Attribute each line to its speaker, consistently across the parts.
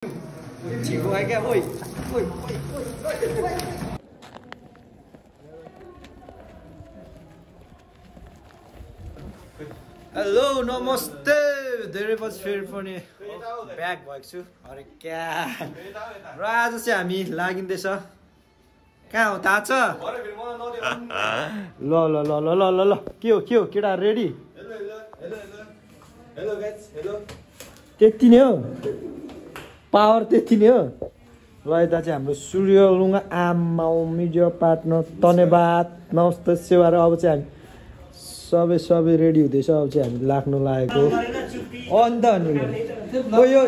Speaker 1: Chỉ có ai kêu ôi. Ôi. Hello, namaste. धेरै पछि फेरि पनि ब्याक भएको छु। अरे क्या र आज चाहिँ हामी लागिँदैछ। कहाँ हो थाहा छ? ल ल ल ल ल ल ल के हो केटा रेडी? Hello guys, hello. त्यति नै हो? पावर त्यति नै हो? ल यता चाहिँ हाम्रो सूर्यलुङ्गा आमा मिडिया पार्टनर धन्यवाद नमस्ते सेवा र अब चाहिँ हामी सबै रेडी हुँदैछ। अब चाहिँ हामी लाग्नु लागेको अन्त ओ यो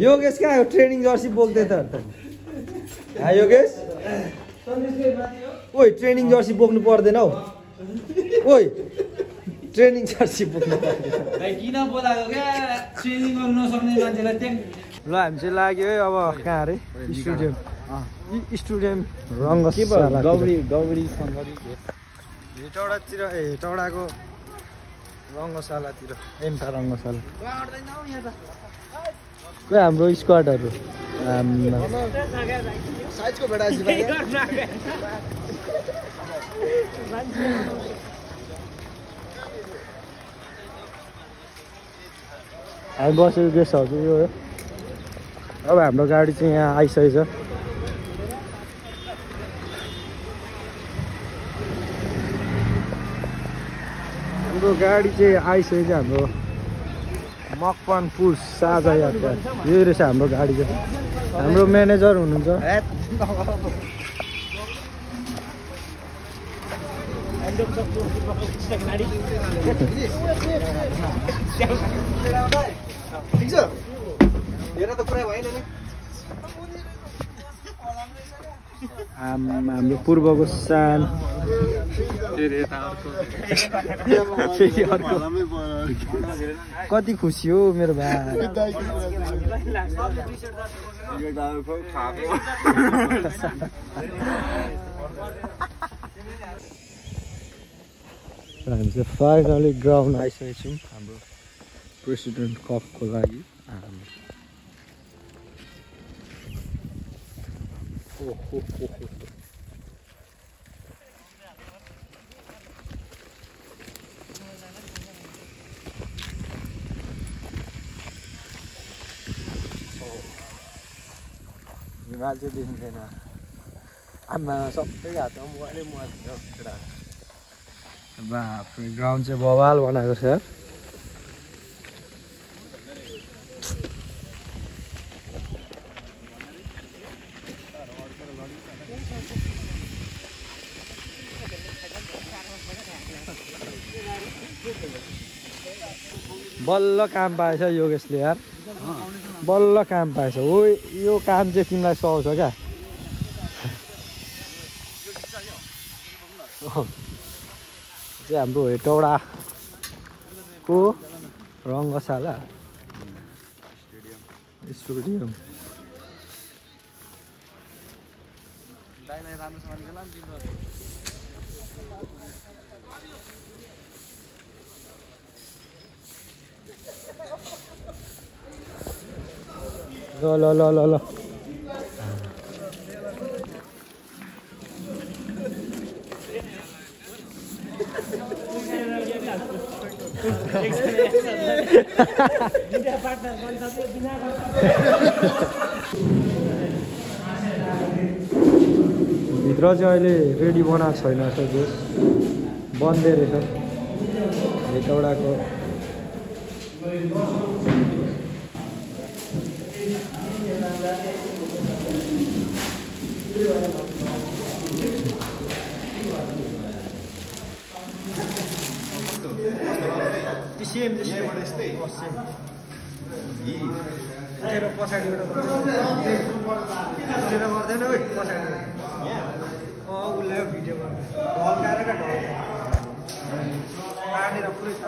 Speaker 1: योगेश कहाँ हो? ट्रेनिङ जर्सी बोक्दै त योगेश ओइ ट्रेनिङ जर्सी बोक्नु पर्दैन हौ। ओइ ट्रेनिङ जर्सी बोक्नु पर्दैन भाइ किन बोलाएको क्या? ट्रेनिङ गर्नु नसक्ने मान्छेलाई त्यहाँ ल हामी चाहिँ लाग्यो है। अब कहाँ अरे स्टुडियम रङ्गशाला गौरी हेटौडातिर हेटौडाको रङ्गशालातिर एन्टा रङ्गशाला खोइ हाम्रो स्क्वाडहरू साइजको भेटाएपछि हामी बसेको गेस्ट हाउस यो हो। अब हाम्रो गाडी चाहिँ यहाँ आइसकेछ। हाम्रो गाडी चाहिँ आइसकेको हाम्रो मकवानपुर साझा यात्रा यो रहेछ हाम्रो गाडी चाहिँ। हाम्रो म्यानेजर हुनुहुन्छ हाम्रो पूर्वको सान कति खुसी हो मेरो भाइ। हामी चाहिँ फाइनली ग्राउन्ड आइसकेको छौँ हाम्रो प्रेसिडेन्ट कपको लागि। हिमाल चाहिँ देखिँदैन। आमा सबै हातमा मोबाइलै मोबाइल थियो केटा। बाफ्रे ग्राउन्ड चाहिँ बवाल बनाएको छ। बल्ल काम पाएछ योगेशले यार, बल्ल काम पाएछ हो। यो काम चाहिँ तिमीलाई सुहाउँछ क्या? चाहिँ हाम्रो हेटौडाको रङ्गशाला स्टुडियम। ल ल ल ल ल भित्र चाहिँ अहिले रेडी बनाएको छैन रहेछ, जोस बन्दै रहेछ हेटौडाको। सेम यस्तै तेरो पछाडिबाट तेरो गर्दैन है पछाडि उसले भिडियो ढल्काएर क्या काटेर पुरै छ।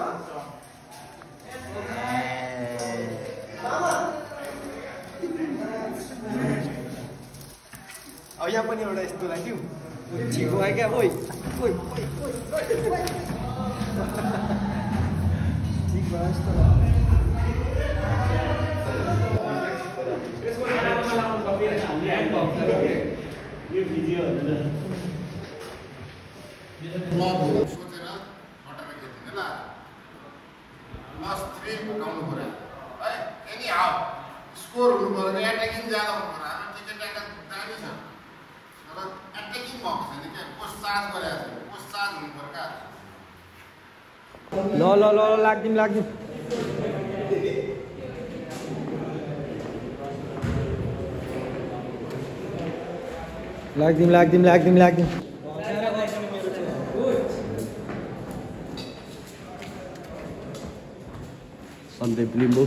Speaker 1: अब यहाँ पनि एउटा यस्तो लाग्यो छिको आयो क्या? ओइ ओइ ठिक भयो यस्तो
Speaker 2: स्कोर हुनु पर्यो एट्याकिङ ज्यादा हुनु पर्यो हाम्रो टिकट दामी छ तर एट्याकिङ भएको छैन क्या पोस्ट चार्ज गरेको छ पोस्ट चार्ज हुनु पर्यो क्या
Speaker 1: ल ल ल लाग्दिम लाग्दिम लाग्दिम लाग्दिम लाग्दिम लाग्दिम सन्दीप लिम्बू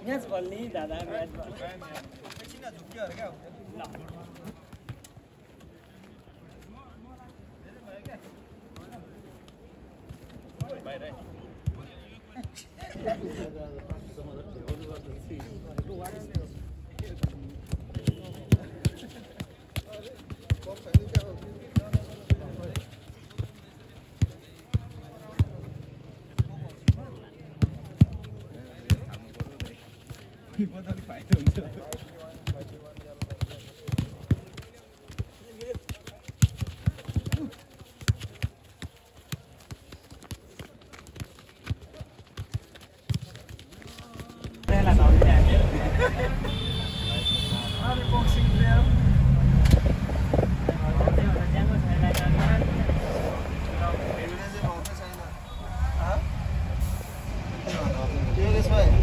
Speaker 3: म्याच बल नि दादा म्याच बल
Speaker 1: एकछिन झुक्योहरु क्या ल बदली फाइदा हुन्छ बक्सिङ प्लेयर
Speaker 3: त्यसमा